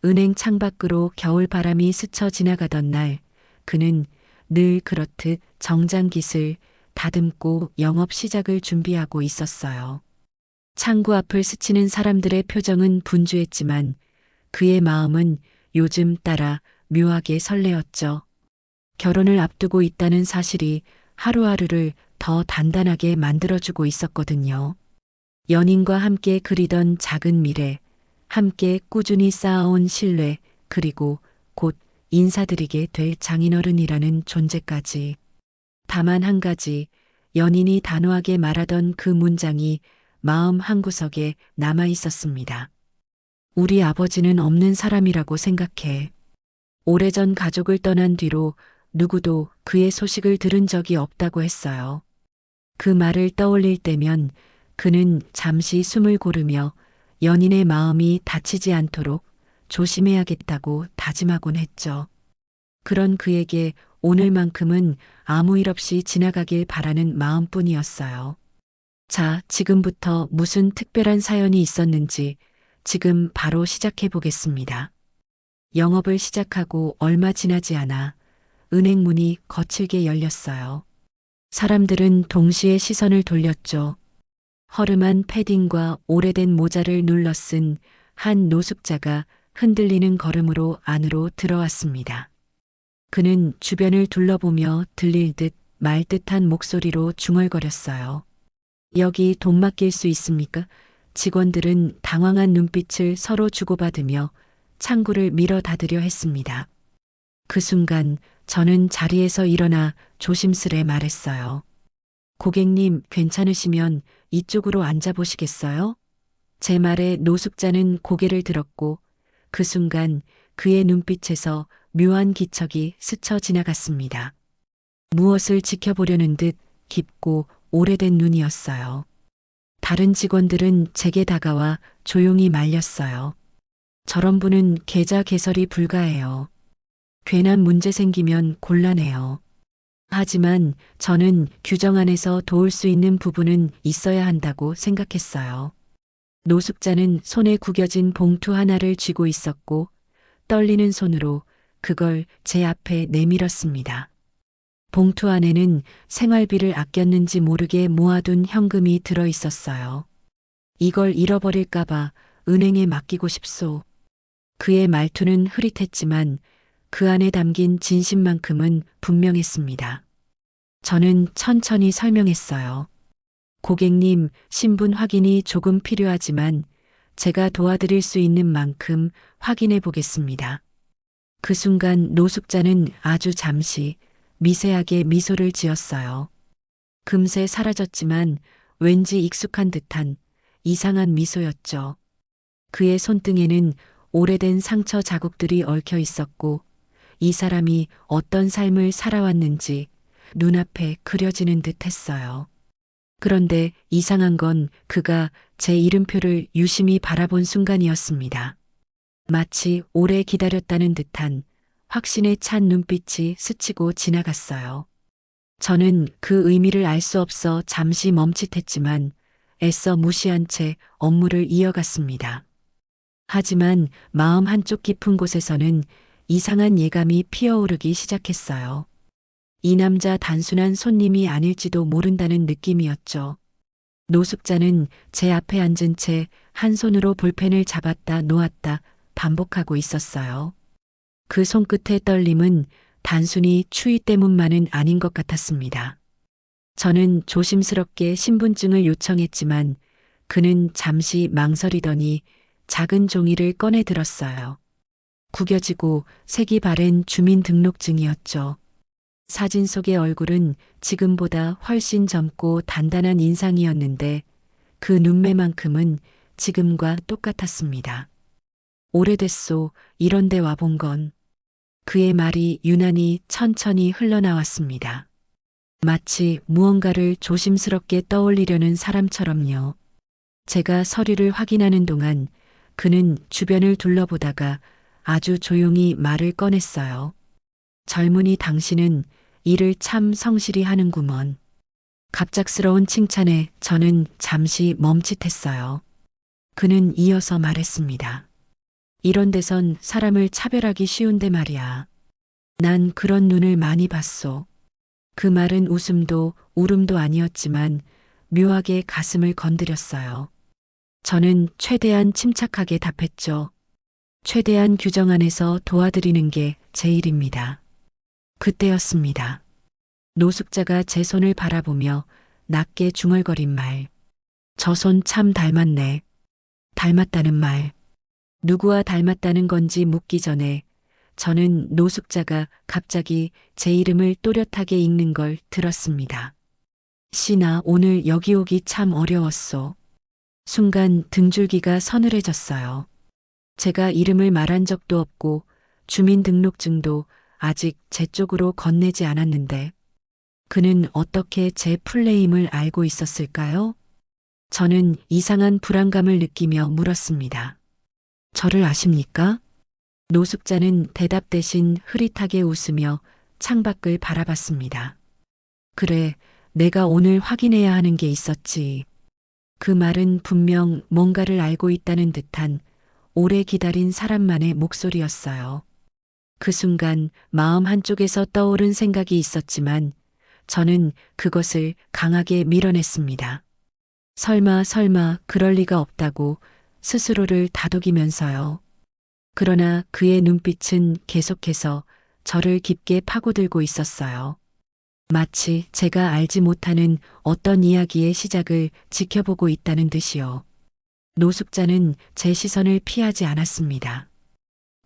은행 창밖으로 겨울 바람이 스쳐 지나가던 날, 그는 늘 그렇듯 정장깃을 다듬고 영업 시작을 준비하고 있었어요. 창구 앞을 스치는 사람들의 표정은 분주했지만 그의 마음은 요즘 따라 묘하게 설레었죠. 결혼을 앞두고 있다는 사실이 하루하루를 더 단단하게 만들어주고 있었거든요. 연인과 함께 그리던 작은 미래, 함께 꾸준히 쌓아온 신뢰, 그리고 곧 인사드리게 될 장인어른이라는 존재까지. 다만 한 가지, 연인이 단호하게 말하던 그 문장이 마음 한구석에 남아 있었습니다. 우리 아버지는 없는 사람이라고 생각해. 오래전 가족을 떠난 뒤로 누구도 그의 소식을 들은 적이 없다고 했어요. 그 말을 떠올릴 때면 그는 잠시 숨을 고르며 연인의 마음이 다치지 않도록 조심해야겠다고 다짐하곤 했죠. 그런 그에게 오늘만큼은 아무 일 없이 지나가길 바라는 마음뿐이었어요. 자, 지금부터 무슨 특별한 사연이 있었는지 지금 바로 시작해 보겠습니다. 영업을 시작하고 얼마 지나지 않아 은행 문이 거칠게 열렸어요. 사람들은 동시에 시선을 돌렸죠. 허름한 패딩과 오래된 모자를 눌러 쓴 한 노숙자가 흔들리는 걸음으로 안으로 들어왔습니다. 그는 주변을 둘러보며 들릴 듯 말 듯한 목소리로 중얼거렸어요. 여기 돈 맡길 수 있습니까? 직원들은 당황한 눈빛을 서로 주고받으며 창구를 밀어 닫으려 했습니다. 그 순간 저는 자리에서 일어나 조심스레 말했어요. 고객님, 괜찮으시면 이쪽으로 앉아보시겠어요? 제 말에 노숙자는 고개를 들었고 그 순간 그의 눈빛에서 묘한 기척이 스쳐 지나갔습니다. 무엇을 지켜보려는 듯 깊고 오래된 눈이었어요. 다른 직원들은 제게 다가와 조용히 말렸어요. 저런 분은 계좌 개설이 불가해요. 괜한 문제 생기면 곤란해요. 하지만 저는 규정 안에서 도울 수 있는 부분은 있어야 한다고 생각했어요. 노숙자는 손에 구겨진 봉투 하나를 쥐고 있었고 떨리는 손으로 그걸 제 앞에 내밀었습니다. 봉투 안에는 생활비를 아꼈는지 모르게 모아둔 현금이 들어 있었어요. 이걸 잃어버릴까봐 은행에 맡기고 싶소. 그의 말투는 흐릿했지만 그 안에 담긴 진심만큼은 분명했습니다. 저는 천천히 설명했어요. 고객님, 신분 확인이 조금 필요하지만 제가 도와드릴 수 있는 만큼 확인해 보겠습니다. 그 순간 노숙자는 아주 잠시 미세하게 미소를 지었어요. 금세 사라졌지만 왠지 익숙한 듯한 이상한 미소였죠. 그의 손등에는 오래된 상처 자국들이 얽혀 있었고 이 사람이 어떤 삶을 살아왔는지 눈앞에 그려지는 듯 했어요. 그런데 이상한 건 그가 제 이름표를 유심히 바라본 순간이었습니다. 마치 오래 기다렸다는 듯한 확신에 찬 눈빛이 스치고 지나갔어요. 저는 그 의미를 알 수 없어 잠시 멈칫했지만 애써 무시한 채 업무를 이어갔습니다. 하지만 마음 한쪽 깊은 곳에서는 이상한 예감이 피어오르기 시작했어요. 이 남자 단순한 손님이 아닐지도 모른다는 느낌이었죠. 노숙자는 제 앞에 앉은 채 한 손으로 볼펜을 잡았다 놓았다 반복하고 있었어요. 그 손끝의 떨림은 단순히 추위 때문만은 아닌 것 같았습니다. 저는 조심스럽게 신분증을 요청했지만 그는 잠시 망설이더니 작은 종이를 꺼내 들었어요. 구겨지고 색이 바랜 주민등록증이었죠. 사진 속의 얼굴은 지금보다 훨씬 젊고 단단한 인상이었는데 그 눈매만큼은 지금과 똑같았습니다. 오래됐소, 이런데 와본 건. 그의 말이 유난히 천천히 흘러나왔습니다. 마치 무언가를 조심스럽게 떠올리려는 사람처럼요. 제가 서류를 확인하는 동안 그는 주변을 둘러보다가 아주 조용히 말을 꺼냈어요. 젊은이 당신은 일을 참 성실히 하는구먼. 갑작스러운 칭찬에 저는 잠시 멈칫했어요. 그는 이어서 말했습니다. 이런 데선 사람을 차별하기 쉬운데 말이야. 난 그런 눈을 많이 봤소. 그 말은 웃음도 울음도 아니었지만 묘하게 가슴을 건드렸어요. 저는 최대한 침착하게 답했죠. 최대한 규정 안에서 도와드리는 게 제 일입니다. 그때였습니다. 노숙자가 제 손을 바라보며 낮게 중얼거린 말. 저 손 참 닮았네. 닮았다는 말. 누구와 닮았다는 건지 묻기 전에 저는 노숙자가 갑자기 제 이름을 또렷하게 읽는 걸 들었습니다. 씨나 오늘 여기 오기 참 어려웠소. 순간 등줄기가 서늘해졌어요. 제가 이름을 말한 적도 없고 주민등록증도 아직 제 쪽으로 건네지 않았는데 그는 어떻게 제 풀네임을 알고 있었을까요? 저는 이상한 불안감을 느끼며 물었습니다. 저를 아십니까? 노숙자는 대답 대신 흐릿하게 웃으며 창밖을 바라봤습니다. 그래, 내가 오늘 확인해야 하는 게 있었지. 그 말은 분명 뭔가를 알고 있다는 듯한 오래 기다린 사람만의 목소리였어요. 그 순간 마음 한쪽에서 떠오른 생각이 있었지만 저는 그것을 강하게 밀어냈습니다. 설마 그럴 리가 없다고 스스로를 다독이면서요. 그러나 그의 눈빛은 계속해서 저를 깊게 파고들고 있었어요. 마치 제가 알지 못하는 어떤 이야기의 시작을 지켜보고 있다는 듯이요. 노숙자는 제 시선을 피하지 않았습니다.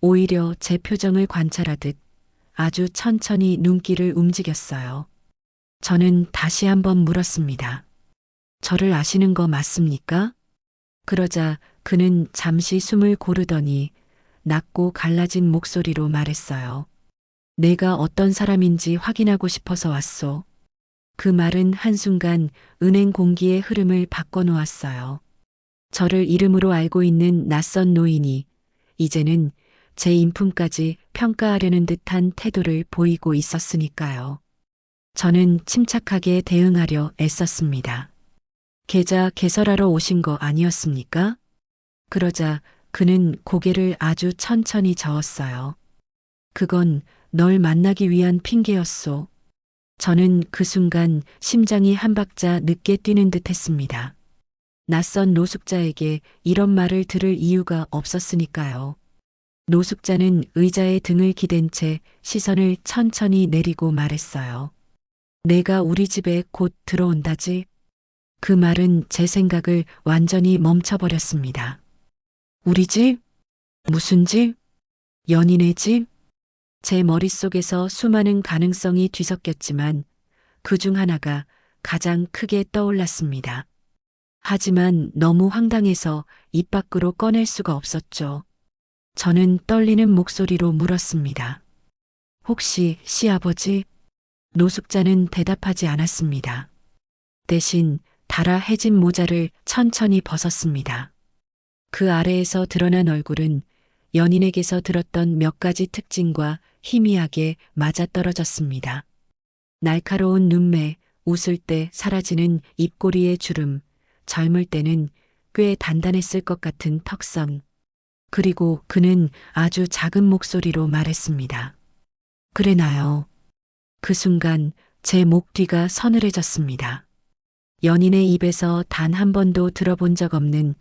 오히려 제 표정을 관찰하듯 아주 천천히 눈길을 움직였어요. 저는 다시 한번 물었습니다. 저를 아시는 거 맞습니까? 그러자 그는 잠시 숨을 고르더니 낮고 갈라진 목소리로 말했어요. 내가 어떤 사람인지 확인하고 싶어서 왔소. 그 말은 한순간 은행 공기의 흐름을 바꿔놓았어요. 저를 이름으로 알고 있는 낯선 노인이 이제는 제 인품까지 평가하려는 듯한 태도를 보이고 있었으니까요. 저는 침착하게 대응하려 애썼습니다. 계좌 개설하러 오신 거 아니었습니까? 그러자 그는 고개를 아주 천천히 저었어요. 그건 널 만나기 위한 핑계였소. 저는 그 순간 심장이 한 박자 늦게 뛰는 듯 했습니다. 낯선 노숙자에게 이런 말을 들을 이유가 없었으니까요. 노숙자는 의자에 등을 기댄 채 시선을 천천히 내리고 말했어요. 내가 우리 집에 곧 들어온다지? 그 말은 제 생각을 완전히 멈춰버렸습니다. 우리 집? 무슨 집? 연인의 집? 제 머릿속에서 수많은 가능성이 뒤섞였지만 그 중 하나가 가장 크게 떠올랐습니다. 하지만 너무 황당해서 입 밖으로 꺼낼 수가 없었죠. 저는 떨리는 목소리로 물었습니다. 혹시 시아버지? 노숙자는 대답하지 않았습니다. 대신 달아 해진 모자를 천천히 벗었습니다. 그 아래에서 드러난 얼굴은 연인에게서 들었던 몇 가지 특징과 희미하게 맞아떨어졌습니다. 날카로운 눈매, 웃을 때 사라지는 입꼬리의 주름, 젊을 때는 꽤 단단했을 것 같은 턱선. 그리고 그는 아주 작은 목소리로 말했습니다. 그래 나요. 그 순간 제 목 뒤가 서늘해졌습니다. 연인의 입에서 단 한 번도 들어본 적 없는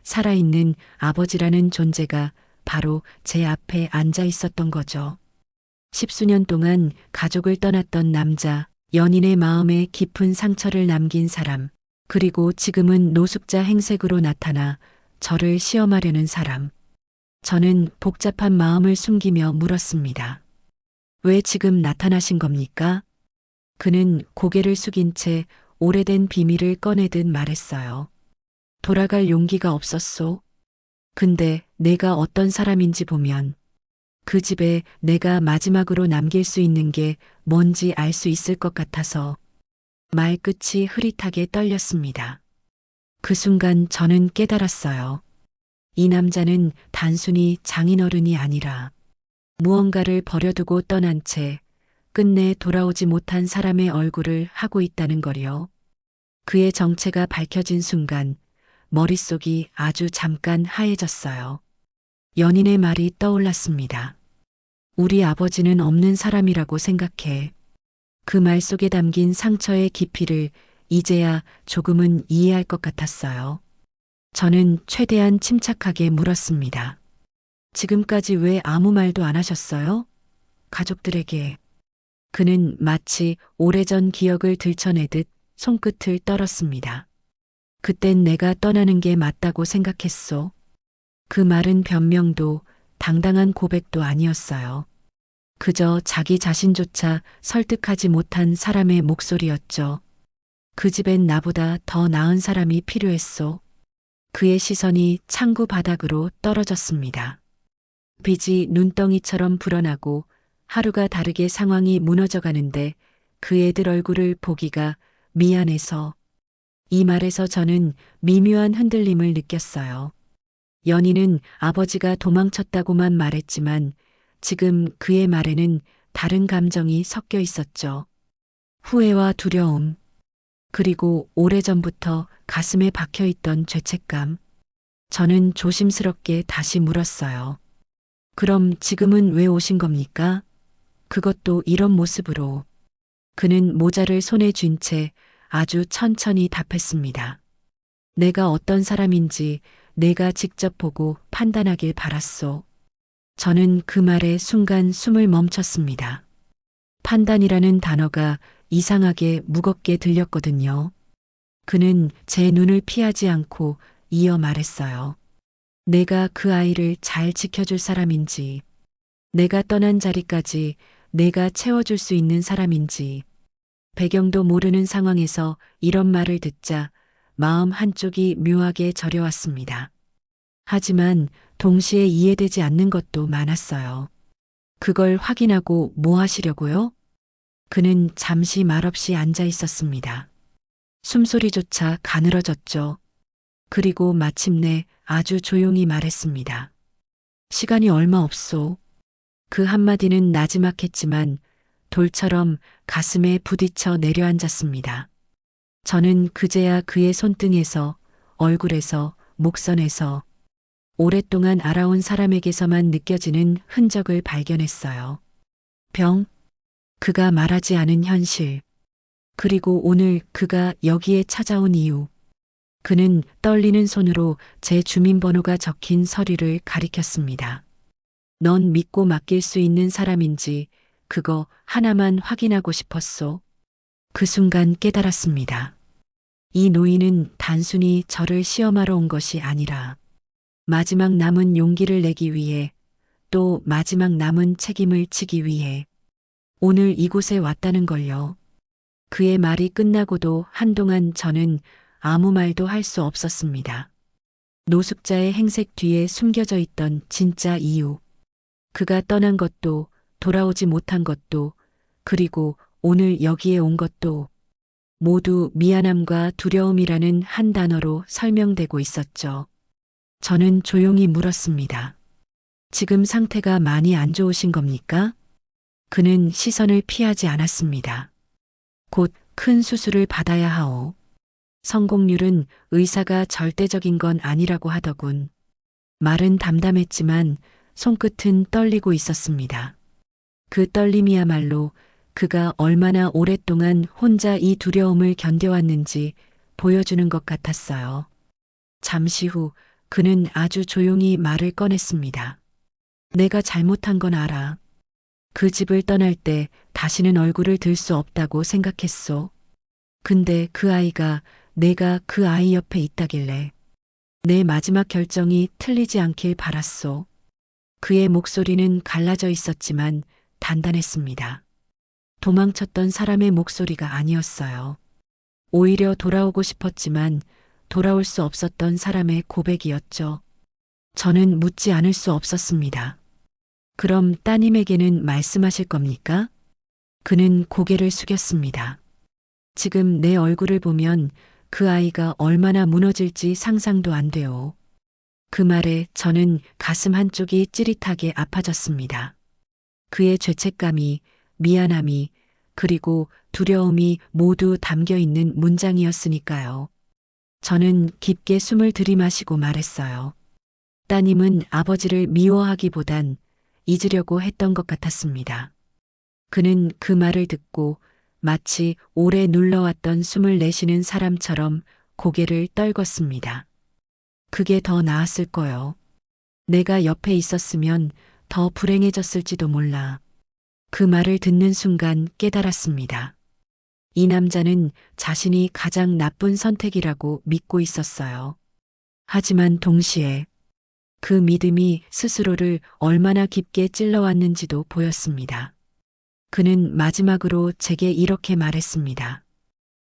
살아있는 아버지라는 존재가 바로 제 앞에 앉아 있었던 거죠. 10수년 동안 가족을 떠났던 남자, 연인의 마음에 깊은 상처를 남긴 사람, 그리고 지금은 노숙자 행색으로 나타나 저를 시험하려는 사람. 저는 복잡한 마음을 숨기며 물었습니다. 왜 지금 나타나신 겁니까? 그는 고개를 숙인 채 오래된 비밀을 꺼내듯 말했어요. 돌아갈 용기가 없었소. 근데 내가 어떤 사람인지 보면 그 집에 내가 마지막으로 남길 수 있는 게 뭔지 알 수 있을 것 같아서 말끝이 흐릿하게 떨렸습니다. 그 순간 저는 깨달았어요. 이 남자는 단순히 장인어른이 아니라 무언가를 버려두고 떠난 채 끝내 돌아오지 못한 사람의 얼굴을 하고 있다는 거요. 그의 정체가 밝혀진 순간 머릿속이 아주 잠깐 하얘졌어요. 연인의 말이 떠올랐습니다. 우리 아버지는 없는 사람이라고 생각해. 그 말 속에 담긴 상처의 깊이를 이제야 조금은 이해할 것 같았어요. 저는 최대한 침착하게 물었습니다. 지금까지 왜 아무 말도 안 하셨어요? 가족들에게. 그는 마치 오래전 기억을 들춰내듯 손끝을 떨었습니다. 그땐 내가 떠나는 게 맞다고 생각했소. 그 말은 변명도 당당한 고백도 아니었어요. 그저 자기 자신조차 설득하지 못한 사람의 목소리였죠. 그 집엔 나보다 더 나은 사람이 필요했소. 그의 시선이 창구 바닥으로 떨어졌습니다. 빛이 눈덩이처럼 불어나고 하루가 다르게 상황이 무너져 가는데 그 애들 얼굴을 보기가 미안해서 이 말에서 저는 미묘한 흔들림을 느꼈어요. 연희는 아버지가 도망쳤다고만 말했지만 지금 그의 말에는 다른 감정이 섞여 있었죠. 후회와 두려움, 그리고 오래전부터 가슴에 박혀 있던 죄책감. 저는 조심스럽게 다시 물었어요. 그럼 지금은 왜 오신 겁니까? 그것도 이런 모습으로. 그는 모자를 손에 쥔 채 아주 천천히 답했습니다. 내가 어떤 사람인지 내가 직접 보고 판단하길 바랐소. 저는 그 말에 순간 숨을 멈췄습니다. 판단이라는 단어가 이상하게 무겁게 들렸거든요. 그는 제 눈을 피하지 않고 이어 말했어요. 내가 그 아이를 잘 지켜줄 사람인지, 내가 떠난 자리까지 내가 채워줄 수 있는 사람인지, 배경도 모르는 상황에서 이런 말을 듣자 마음 한쪽이 묘하게 저려왔습니다. 하지만 동시에 이해되지 않는 것도 많았어요. 그걸 확인하고 뭐 하시려고요? 그는 잠시 말없이 앉아 있었습니다. 숨소리조차 가늘어졌죠. 그리고 마침내 아주 조용히 말했습니다. 시간이 얼마 없소. 그 한마디는 나지막했지만 돌처럼 가슴에 부딪혀 내려앉았습니다. 저는 그제야 그의 손등에서, 얼굴에서, 목선에서 오랫동안 알아온 사람에게서만 느껴지는 흔적을 발견했어요. 병, 그가 말하지 않은 현실, 그리고 오늘 그가 여기에 찾아온 이유. 그는 떨리는 손으로 제 주민번호가 적힌 서류를 가리켰습니다. 넌 믿고 맡길 수 있는 사람인지 그거 하나만 확인하고 싶었소. 그 순간 깨달았습니다. 이 노인은 단순히 저를 시험하러 온 것이 아니라 마지막 남은 용기를 내기 위해, 또 마지막 남은 책임을 지기 위해 오늘 이곳에 왔다는 걸요. 그의 말이 끝나고도 한동안 저는 아무 말도 할 수 없었습니다. 노숙자의 행색 뒤에 숨겨져 있던 진짜 이유. 그가 떠난 것도, 돌아오지 못한 것도, 그리고 오늘 여기에 온 것도 모두 미안함과 두려움이라는 한 단어로 설명되고 있었죠. 저는 조용히 물었습니다. 지금 상태가 많이 안 좋으신 겁니까? 그는 시선을 피하지 않았습니다. 곧 큰 수술을 받아야 하오. 성공률은 의사가 절대적인 건 아니라고 하더군. 말은 담담했지만 손끝은 떨리고 있었습니다. 그 떨림이야말로 그가 얼마나 오랫동안 혼자 이 두려움을 견뎌왔는지 보여주는 것 같았어요. 잠시 후 그는 아주 조용히 말을 꺼냈습니다. 내가 잘못한 건 알아. 그 집을 떠날 때 다시는 얼굴을 들 수 없다고 생각했소. 근데 그 아이가 내가 그 아이 옆에 있다길래 내 마지막 결정이 틀리지 않길 바랐소. 그의 목소리는 갈라져 있었지만 단단했습니다. 도망쳤던 사람의 목소리가 아니었어요. 오히려 돌아오고 싶었지만 돌아올 수 없었던 사람의 고백이었죠. 저는 묻지 않을 수 없었습니다. 그럼 따님에게는 말씀하실 겁니까? 그는 고개를 숙였습니다. 지금 내 얼굴을 보면 그 아이가 얼마나 무너질지 상상도 안 돼요. 그 말에 저는 가슴 한쪽이 찌릿하게 아파졌습니다. 그의 죄책감이, 미안함이, 그리고 두려움이 모두 담겨 있는 문장이었으니까요. 저는 깊게 숨을 들이마시고 말했어요. 따님은 아버지를 미워하기보단 잊으려고 했던 것 같았습니다. 그는 그 말을 듣고 마치 오래 눌러왔던 숨을 내쉬는 사람처럼 고개를 떨궜습니다. 그게 더 나았을 거요. 내가 옆에 있었으면 더 불행해졌을지도 몰라. 그 말을 듣는 순간 깨달았습니다. 이 남자는 자신이 가장 나쁜 선택이라고 믿고 있었어요. 하지만 동시에 그 믿음이 스스로를 얼마나 깊게 찔러왔는지도 보였습니다. 그는 마지막으로 제게 이렇게 말했습니다.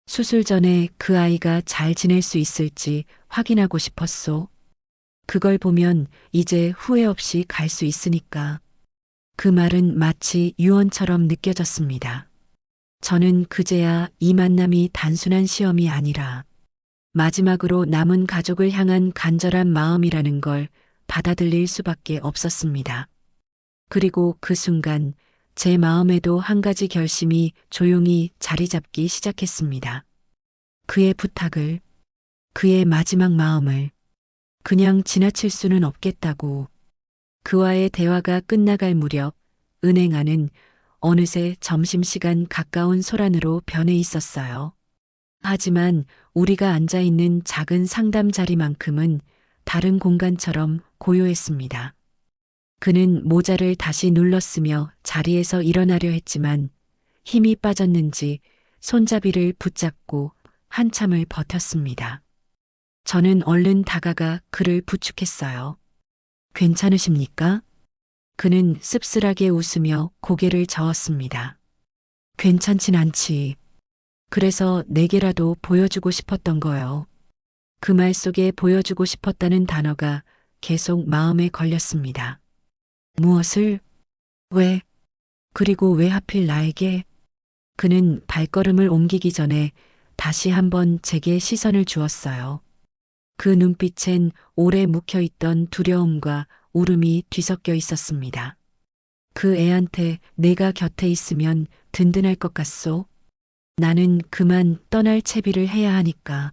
수술 전에 그 아이가 잘 지낼 수 있을지 확인하고 싶었소. 그걸 보면 이제 후회 없이 갈 수 있으니까. 그 말은 마치 유언처럼 느껴졌습니다. 저는 그제야 이 만남이 단순한 시험이 아니라 마지막으로 남은 가족을 향한 간절한 마음이라는 걸 받아들일 수밖에 없었습니다. 그리고 그 순간 제 마음에도 한 가지 결심이 조용히 자리 잡기 시작했습니다. 그의 부탁을, 그의 마지막 마음을 그냥 지나칠 수는 없겠다고. 그와의 대화가 끝나갈 무렵 은행 안은 어느새 점심시간 가까운 소란으로 변해 있었어요. 하지만 우리가 앉아있는 작은 상담 자리만큼은 다른 공간처럼 고요했습니다. 그는 모자를 다시 눌렀으며 자리에서 일어나려 했지만 힘이 빠졌는지 손잡이를 붙잡고 한참을 버텼습니다. 저는 얼른 다가가 그를 부축했어요. 괜찮으십니까? 그는 씁쓸하게 웃으며 고개를 저었습니다. 괜찮진 않지. 그래서 내게라도 보여주고 싶었던 거요. 그 말 속에 보여주고 싶었다는 단어가 계속 마음에 걸렸습니다. 무엇을? 왜? 그리고 왜 하필 나에게? 그는 발걸음을 옮기기 전에 다시 한번 제게 시선을 주었어요. 그 눈빛엔 오래 묵혀있던 두려움과 울음이 뒤섞여 있었습니다. 그 애한테 내가 곁에 있으면 든든할 것 같소? 나는 그만 떠날 채비를 해야 하니까.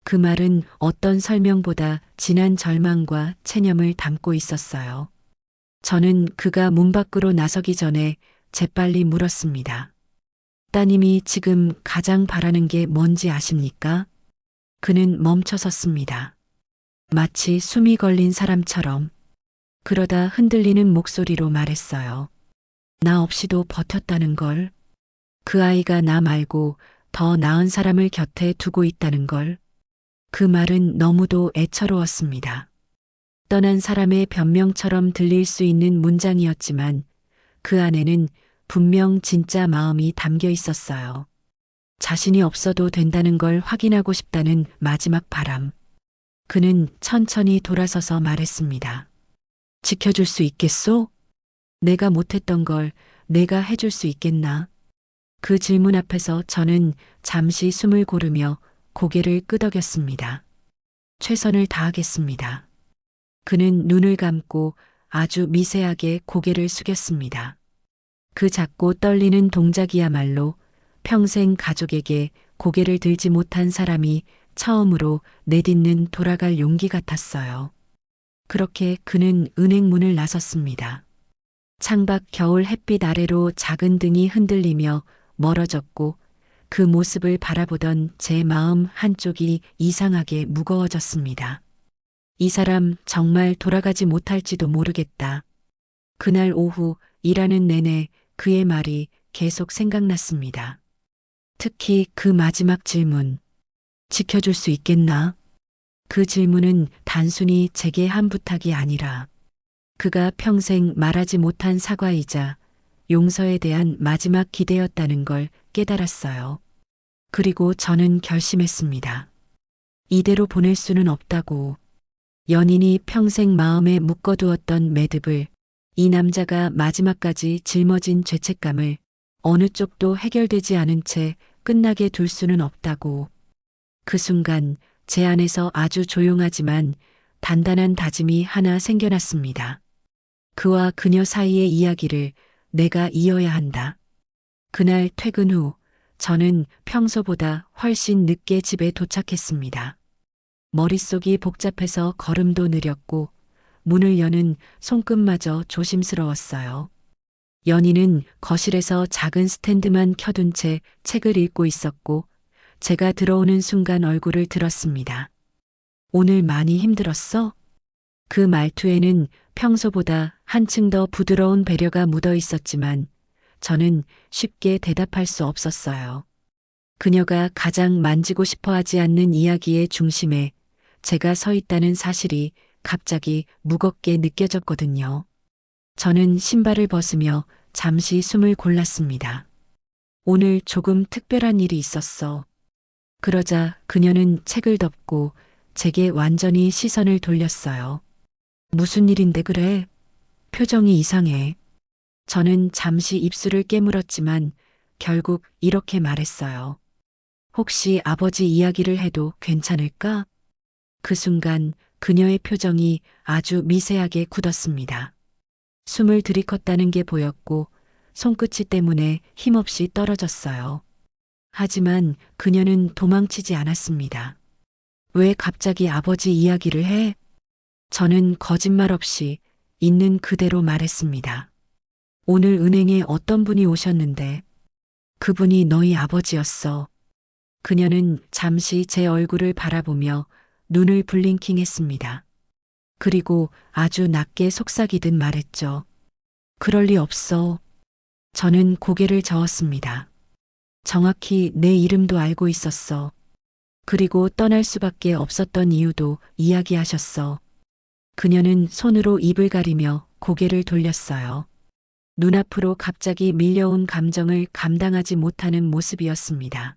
그 말은 어떤 설명보다 진한 절망과 체념을 담고 있었어요. 저는 그가 문 밖으로 나서기 전에 재빨리 물었습니다. 따님이 지금 가장 바라는 게 뭔지 아십니까? 그는 멈춰섰습니다. 마치 숨이 걸린 사람처럼. 그러다 흔들리는 목소리로 말했어요. 나 없이도 버텼다는 걸. 그 아이가 나 말고 더 나은 사람을 곁에 두고 있다는 걸. 그 말은 너무도 애처로웠습니다. 떠난 사람의 변명처럼 들릴 수 있는 문장이었지만 그 안에는 분명 진짜 마음이 담겨 있었어요. 자신이 없어도 된다는 걸 확인하고 싶다는 마지막 바람. 그는 천천히 돌아서서 말했습니다. 지켜줄 수 있겠소? 내가 못했던 걸 내가 해줄 수 있겠나? 그 질문 앞에서 저는 잠시 숨을 고르며 고개를 끄덕였습니다. 최선을 다하겠습니다. 그는 눈을 감고 아주 미세하게 고개를 숙였습니다. 그 작고 떨리는 동작이야말로 평생 가족에게 고개를 들지 못한 사람이 처음으로 내딛는 돌아갈 용기 같았어요. 그렇게 그는 은행 문을 나섰습니다. 창밖 겨울 햇빛 아래로 작은 등이 흔들리며 멀어졌고 그 모습을 바라보던 제 마음 한쪽이 이상하게 무거워졌습니다. 이 사람 정말 돌아가지 못할지도 모르겠다. 그날 오후 일하는 내내 그의 말이 계속 생각났습니다. 특히 그 마지막 질문. 지켜줄 수 있겠나? 그 질문은 단순히 제게 한 부탁이 아니라 그가 평생 말하지 못한 사과이자 용서에 대한 마지막 기대였다는 걸 깨달았어요. 그리고 저는 결심했습니다. 이대로 보낼 수는 없다고. 연인이 평생 마음에 묶어두었던 매듭을, 이 남자가 마지막까지 짊어진 죄책감을 어느 쪽도 해결되지 않은 채 끝나게 둘 수는 없다고. 그 순간 제 안에서 아주 조용하지만 단단한 다짐이 하나 생겨났습니다. 그와 그녀 사이의 이야기를 내가 이어야 한다. 그날 퇴근 후 저는 평소보다 훨씬 늦게 집에 도착했습니다. 머릿속이 복잡해서 걸음도 느렸고 문을 여는 손끝마저 조심스러웠어요. 연희는 거실에서 작은 스탠드만 켜둔 채 책을 읽고 있었고 제가 들어오는 순간 얼굴을 들었습니다. 오늘 많이 힘들었어? 그 말투에는 평소보다 한층 더 부드러운 배려가 묻어 있었지만 저는 쉽게 대답할 수 없었어요. 그녀가 가장 만지고 싶어 하지 않는 이야기의 중심에 제가 서 있다는 사실이 갑자기 무겁게 느껴졌거든요. 저는 신발을 벗으며 잠시 숨을 골랐습니다. 오늘 조금 특별한 일이 있었어. 그러자 그녀는 책을 덮고 제게 완전히 시선을 돌렸어요. 무슨 일인데 그래? 표정이 이상해. 저는 잠시 입술을 깨물었지만 결국 이렇게 말했어요. 혹시 아버지 이야기를 해도 괜찮을까? 그 순간 그녀의 표정이 아주 미세하게 굳었습니다. 숨을 들이컸다는 게 보였고 손끝이 때문에 힘없이 떨어졌어요. 하지만 그녀는 도망치지 않았습니다. 왜 갑자기 아버지 이야기를 해? 저는 거짓말 없이 있는 그대로 말했습니다. 오늘 은행에 어떤 분이 오셨는데 그분이 너희 아버지였어. 그녀는 잠시 제 얼굴을 바라보며 눈을 블링킹했습니다. 그리고 아주 낮게 속삭이듯 말했죠. 그럴 리 없어. 저는 고개를 저었습니다. 정확히 내 이름도 알고 있었어. 그리고 떠날 수밖에 없었던 이유도 이야기하셨어. 그녀는 손으로 입을 가리며 고개를 돌렸어요. 눈앞으로 갑자기 밀려온 감정을 감당하지 못하는 모습이었습니다.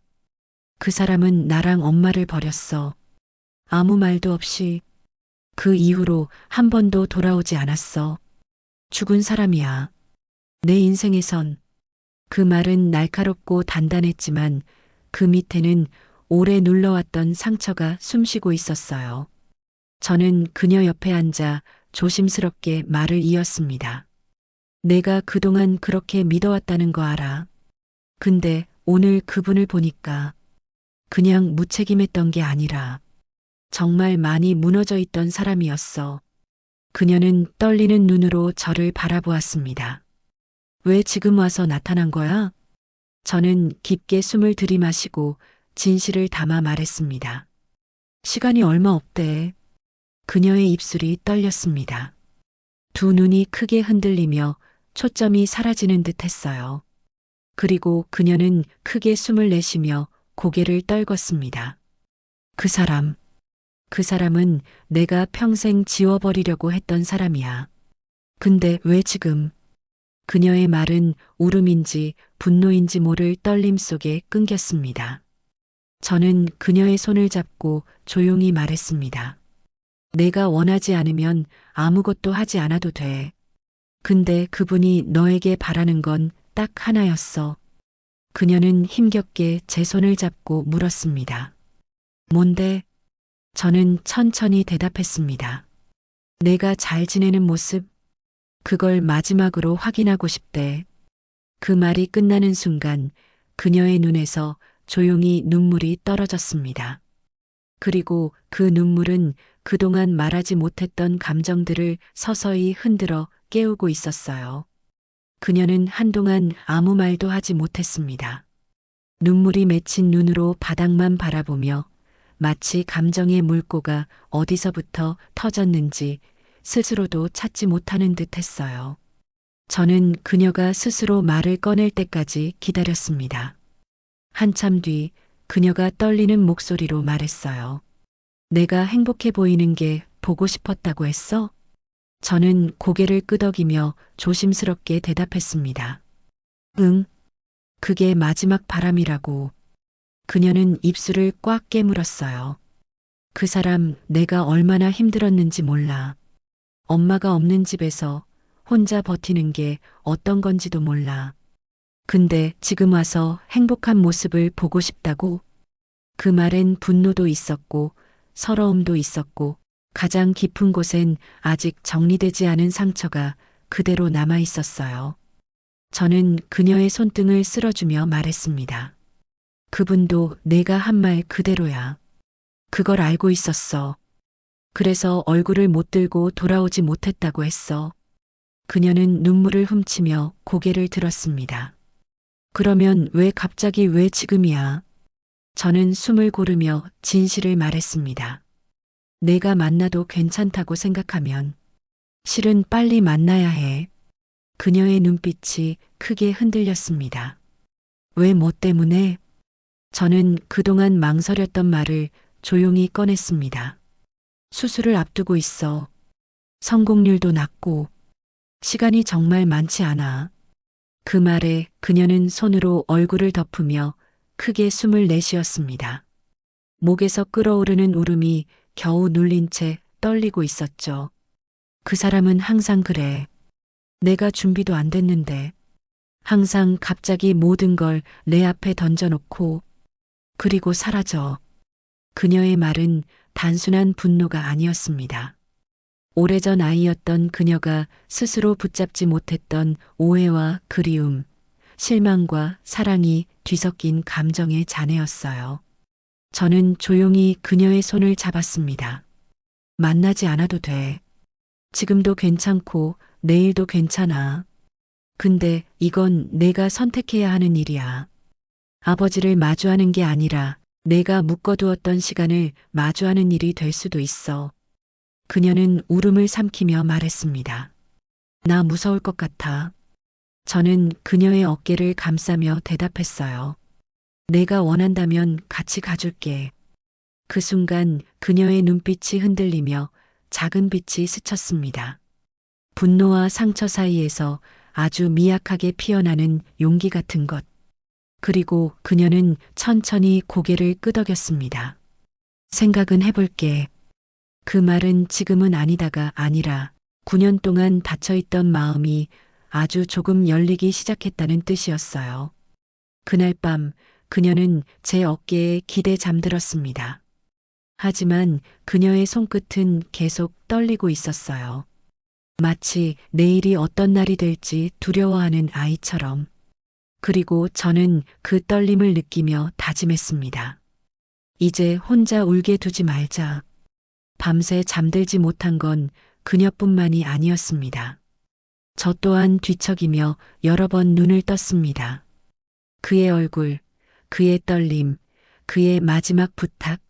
그 사람은 나랑 엄마를 버렸어. 아무 말도 없이. 그 이후로 한 번도 돌아오지 않았어. 죽은 사람이야. 내 인생에선. 그 말은 날카롭고 단단했지만 그 밑에는 오래 눌러왔던 상처가 숨쉬고 있었어요. 저는 그녀 옆에 앉아 조심스럽게 말을 이었습니다. 내가 그동안 그렇게 믿어왔다는 거 알아. 근데 오늘 그분을 보니까 그냥 무책임했던 게 아니라 정말 많이 무너져 있던 사람이었어. 그녀는 떨리는 눈으로 저를 바라보았습니다. 왜 지금 와서 나타난 거야? 저는 깊게 숨을 들이마시고 진실을 담아 말했습니다. 시간이 얼마 없대. 그녀의 입술이 떨렸습니다. 두 눈이 크게 흔들리며 초점이 사라지는 듯 했어요. 그리고 그녀는 크게 숨을 내쉬며 고개를 떨궜습니다. 그 사람은 내가 평생 지워버리려고 했던 사람이야. 근데 왜 지금? 그녀의 말은 울음인지 분노인지 모를 떨림 속에 끊겼습니다. 저는 그녀의 손을 잡고 조용히 말했습니다. 내가 원하지 않으면 아무것도 하지 않아도 돼. 근데 그분이 너에게 바라는 건 딱 하나였어. 그녀는 힘겹게 제 손을 잡고 물었습니다. 뭔데? 저는 천천히 대답했습니다. 내가 잘 지내는 모습, 그걸 마지막으로 확인하고 싶대. 그 말이 끝나는 순간 그녀의 눈에서 조용히 눈물이 떨어졌습니다. 그리고 그 눈물은 그동안 말하지 못했던 감정들을 서서히 흔들어 깨우고 있었어요. 그녀는 한동안 아무 말도 하지 못했습니다. 눈물이 맺힌 눈으로 바닥만 바라보며 마치 감정의 물꼬가 어디서부터 터졌는지 스스로도 찾지 못하는 듯 했어요. 저는 그녀가 스스로 말을 꺼낼 때까지 기다렸습니다. 한참 뒤 그녀가 떨리는 목소리로 말했어요. 내가 행복해 보이는 게 보고 싶었다고 했어? 저는 고개를 끄덕이며 조심스럽게 대답했습니다. 응, 그게 마지막 바람이라고. 그녀는 입술을 꽉 깨물었어요. 그 사람 내가 얼마나 힘들었는지 몰라. 엄마가 없는 집에서 혼자 버티는 게 어떤 건지도 몰라. 근데 지금 와서 행복한 모습을 보고 싶다고? 그 말엔 분노도 있었고 서러움도 있었고 가장 깊은 곳엔 아직 정리되지 않은 상처가 그대로 남아 있었어요. 저는 그녀의 손등을 쓸어주며 말했습니다. 그분도 내가 한 말 그대로야. 그걸 알고 있었어. 그래서 얼굴을 못 들고 돌아오지 못했다고 했어. 그녀는 눈물을 훔치며 고개를 들었습니다. 그러면 왜 갑자기 왜 지금이야? 저는 숨을 고르며 진실을 말했습니다. 내가 만나도 괜찮다고 생각하면 실은 빨리 만나야 해. 그녀의 눈빛이 크게 흔들렸습니다. 왜 뭐 때문에? 저는 그동안 망설였던 말을 조용히 꺼냈습니다. 수술을 앞두고 있어. 성공률도 낮고 시간이 정말 많지 않아. 그 말에 그녀는 손으로 얼굴을 덮으며 크게 숨을 내쉬었습니다. 목에서 끓어오르는 울음이 겨우 눌린 채 떨리고 있었죠. 그 사람은 항상 그래. 내가 준비도 안 됐는데. 항상 갑자기 모든 걸 내 앞에 던져놓고 그리고 사라져. 그녀의 말은 단순한 분노가 아니었습니다. 오래전 아이였던 그녀가 스스로 붙잡지 못했던 오해와 그리움, 실망과 사랑이 뒤섞인 감정의 잔해였어요. 저는 조용히 그녀의 손을 잡았습니다. 만나지 않아도 돼. 지금도 괜찮고 내일도 괜찮아. 근데 이건 내가 선택해야 하는 일이야. 아버지를 마주하는 게 아니라 내가 묶어두었던 시간을 마주하는 일이 될 수도 있어. 그녀는 울음을 삼키며 말했습니다. 나 무서울 것 같아. 저는 그녀의 어깨를 감싸며 대답했어요. 내가 원한다면 같이 가줄게. 그 순간 그녀의 눈빛이 흔들리며 작은 빛이 스쳤습니다. 분노와 상처 사이에서 아주 미약하게 피어나는 용기 같은 것. 그리고 그녀는 천천히 고개를 끄덕였습니다. 생각은 해볼게. 그 말은 지금은 아니다가 아니라 9년 동안 닫혀있던 마음이 아주 조금 열리기 시작했다는 뜻이었어요. 그날 밤 그녀는 제 어깨에 기대 잠들었습니다. 하지만 그녀의 손끝은 계속 떨리고 있었어요. 마치 내일이 어떤 날이 될지 두려워하는 아이처럼. 그리고 저는 그 떨림을 느끼며 다짐했습니다. 이제 혼자 울게 두지 말자. 밤새 잠들지 못한 건 그녀뿐만이 아니었습니다. 저 또한 뒤척이며 여러 번 눈을 떴습니다. 그의 얼굴, 그의 떨림, 그의 마지막 부탁,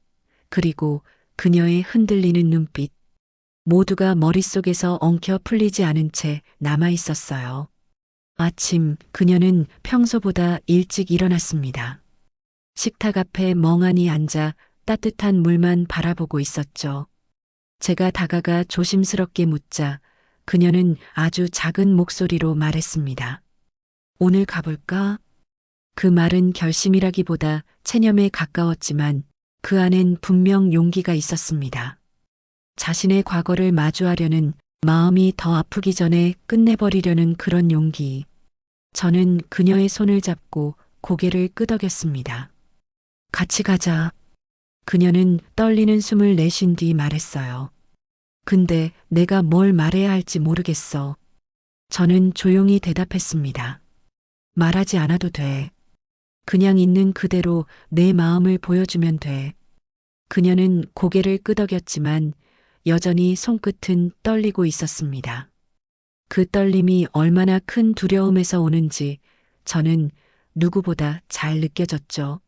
그리고 그녀의 흔들리는 눈빛. 모두가 머릿속에서 엉켜 풀리지 않은 채 남아 있었어요. 아침 그녀는 평소보다 일찍 일어났습니다. 식탁 앞에 멍하니 앉아 따뜻한 물만 바라보고 있었죠. 제가 다가가 조심스럽게 묻자 그녀는 아주 작은 목소리로 말했습니다. 오늘 가볼까? 그 말은 결심이라기보다 체념에 가까웠지만 그 안엔 분명 용기가 있었습니다. 자신의 과거를 마주하려는 마음이 더 아프기 전에 끝내버리려는 그런 용기. 저는 그녀의 손을 잡고 고개를 끄덕였습니다. 같이 가자. 그녀는 떨리는 숨을 내쉰 뒤 말했어요. 근데 내가 뭘 말해야 할지 모르겠어. 저는 조용히 대답했습니다. 말하지 않아도 돼. 그냥 있는 그대로 내 마음을 보여주면 돼. 그녀는 고개를 끄덕였지만 여전히 손끝은 떨리고 있었습니다. 그 떨림이 얼마나 큰 두려움에서 오는지 저는 누구보다 잘 느껴졌죠.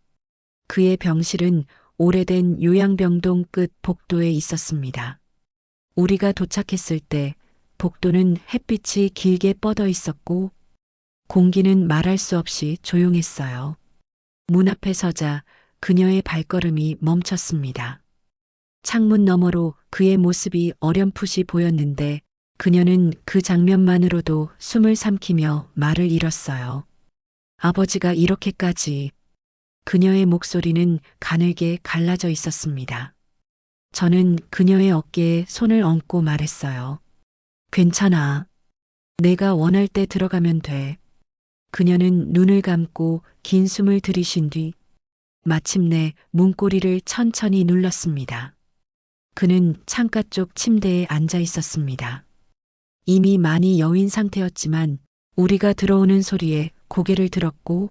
그의 병실은 오래된 요양병동 끝 복도에 있었습니다. 우리가 도착했을 때 복도는 햇빛이 길게 뻗어 있었고 공기는 말할 수 없이 조용했어요. 문 앞에 서자 그녀의 발걸음이 멈췄습니다. 창문 너머로 그의 모습이 어렴풋이 보였는데 그녀는 그 장면만으로도 숨을 삼키며 말을 잃었어요. 아버지가 이렇게까지. 그녀의 목소리는 가늘게 갈라져 있었습니다. 저는 그녀의 어깨에 손을 얹고 말했어요. 괜찮아. 내가 원할 때 들어가면 돼. 그녀는 눈을 감고 긴 숨을 들이쉰 뒤 마침내 문고리를 천천히 눌렀습니다. 그는 창가 쪽 침대에 앉아 있었습니다. 이미 많이 여윈 상태였지만 우리가 들어오는 소리에 고개를 들었고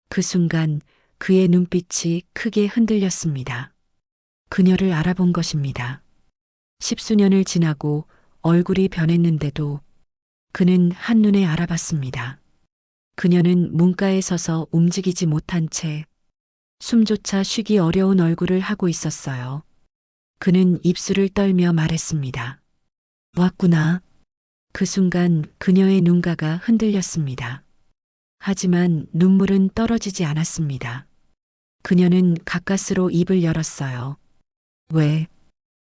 그 순간 그의 눈빛이 크게 흔들렸습니다. 그녀를 알아본 것입니다. 10수년을 지나고 얼굴이 변했는데도 그는 한눈에 알아봤습니다. 그녀는 문가에 서서 움직이지 못한 채 숨조차 쉬기 어려운 얼굴을 하고 있었어요. 그는 입술을 떨며 말했습니다. 왔구나. 그 순간 그녀의 눈가가 흔들렸습니다. 하지만 눈물은 떨어지지 않았습니다. 그녀는 가까스로 입을 열었어요. 왜?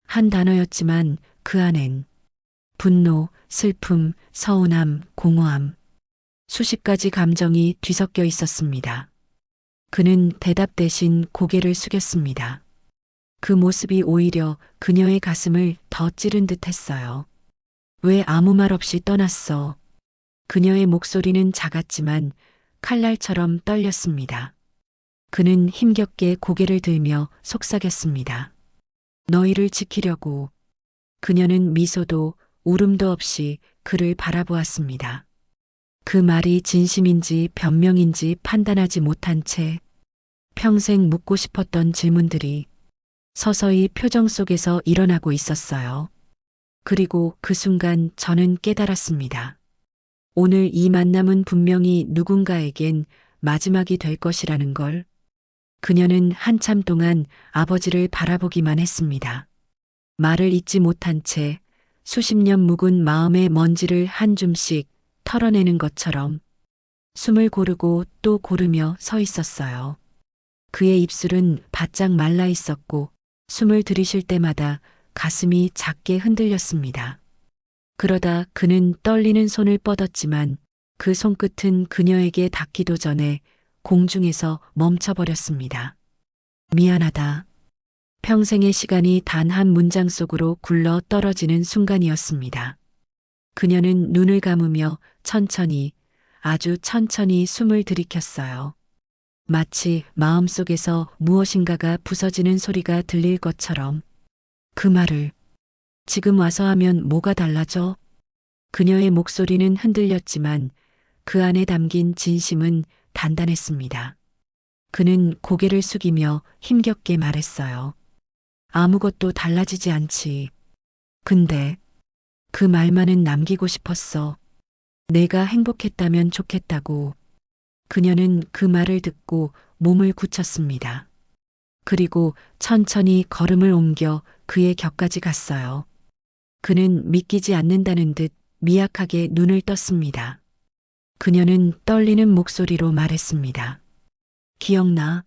한 단어였지만 그 안엔 분노, 슬픔, 서운함, 공허함, 수십 가지 감정이 뒤섞여 있었습니다. 그는 대답 대신 고개를 숙였습니다. 그 모습이 오히려 그녀의 가슴을 더 찌른 듯 했어요. 왜 아무 말 없이 떠났어? 그녀의 목소리는 작았지만 칼날처럼 떨렸습니다. 그는 힘겹게 고개를 들며 속삭였습니다. 너희를 지키려고. 그녀는 미소도 울음도 없이 그를 바라보았습니다. 그 말이 진심인지 변명인지 판단하지 못한 채 평생 묻고 싶었던 질문들이 서서히 표정 속에서 일어나고 있었어요. 그리고 그 순간 저는 깨달았습니다. 오늘 이 만남은 분명히 누군가에겐 마지막이 될 것이라는 걸. 그녀는 한참 동안 아버지를 바라보기만 했습니다. 말을 잇지 못한 채 수십 년 묵은 마음의 먼지를 한 줌씩 털어내는 것처럼 숨을 고르고 또 고르며 서 있었어요. 그의 입술은 바짝 말라 있었고 숨을 들이쉴 때마다 가슴이 작게 흔들렸습니다. 그러다 그는 떨리는 손을 뻗었지만 그 손끝은 그녀에게 닿기도 전에 공중에서 멈춰버렸습니다. 미안하다. 평생의 시간이 단 한 문장 속으로 굴러 떨어지는 순간이었습니다. 그녀는 눈을 감으며 천천히, 아주 천천히 숨을 들이켰어요. 마치 마음속에서 무엇인가가 부서지는 소리가 들릴 것처럼. 그 말을 지금 와서 하면 뭐가 달라져? 그녀의 목소리는 흔들렸지만 그 안에 담긴 진심은 단단했습니다. 그는 고개를 숙이며 힘겹게 말했어요. 아무것도 달라지지 않지. 근데 그 말만은 남기고 싶었어. 내가 행복했다면 좋겠다고. 그녀는 그 말을 듣고 몸을 굳혔습니다. 그리고 천천히 걸음을 옮겨 그의 곁까지 갔어요. 그는 믿기지 않는다는 듯 미약하게 눈을 떴습니다. 그녀는 떨리는 목소리로 말했습니다. 기억나?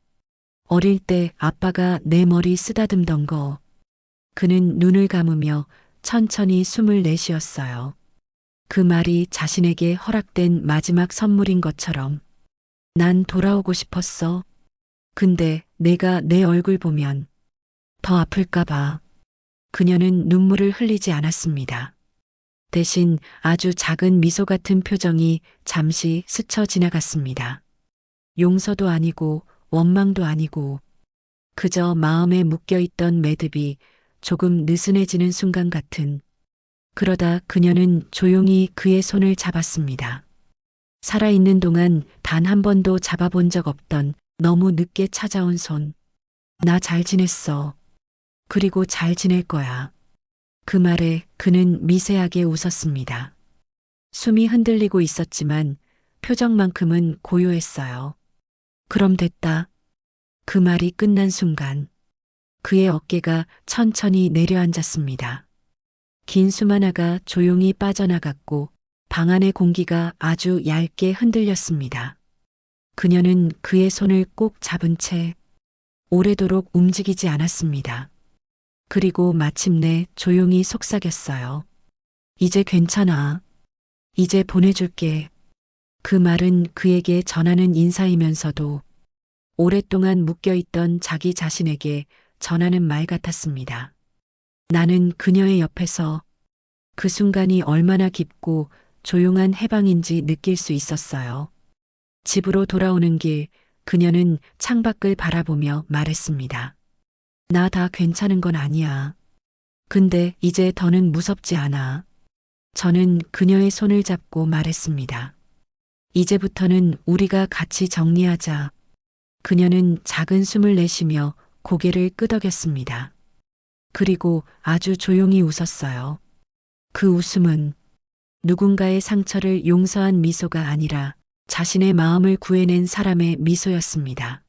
어릴 때 아빠가 내 머리 쓰다듬던 거. 그는 눈을 감으며 천천히 숨을 내쉬었어요. 그 말이 자신에게 허락된 마지막 선물인 것처럼. 난 돌아오고 싶었어. 근데 내가 내 얼굴 보면 더 아플까봐. 그녀는 눈물을 흘리지 않았습니다. 대신 아주 작은 미소 같은 표정이 잠시 스쳐 지나갔습니다. 용서도 아니고 원망도 아니고 그저 마음에 묶여있던 매듭이 조금 느슨해지는 순간 같은. 그러다 그녀는 조용히 그의 손을 잡았습니다. 살아있는 동안 단 한 번도 잡아본 적 없던 너무 늦게 찾아온 손. 나 잘 지냈어. 그리고 잘 지낼 거야. 그 말에 그는 미세하게 웃었습니다. 숨이 흔들리고 있었지만 표정만큼은 고요했어요. 그럼 됐다. 그 말이 끝난 순간 그의 어깨가 천천히 내려앉았습니다. 긴 숨 하나가 조용히 빠져나갔고 방 안의 공기가 아주 얇게 흔들렸습니다. 그녀는 그의 손을 꼭 잡은 채 오래도록 움직이지 않았습니다. 그리고 마침내 조용히 속삭였어요. 이제 괜찮아. 이제 보내줄게. 그 말은 그에게 전하는 인사이면서도 오랫동안 묶여있던 자기 자신에게 전하는 말 같았습니다. 나는 그녀의 옆에서 그 순간이 얼마나 깊고 조용한 해방인지 느낄 수 있었어요. 집으로 돌아오는 길 그녀는 창밖을 바라보며 말했습니다. 나 다 괜찮은 건 아니야. 근데 이제 더는 무섭지 않아. 저는 그녀의 손을 잡고 말했습니다. 이제부터는 우리가 같이 정리하자. 그녀는 작은 숨을 내쉬며 고개를 끄덕였습니다. 그리고 아주 조용히 웃었어요. 그 웃음은 누군가의 상처를 용서한 미소가 아니라 자신의 마음을 구해낸 사람의 미소였습니다.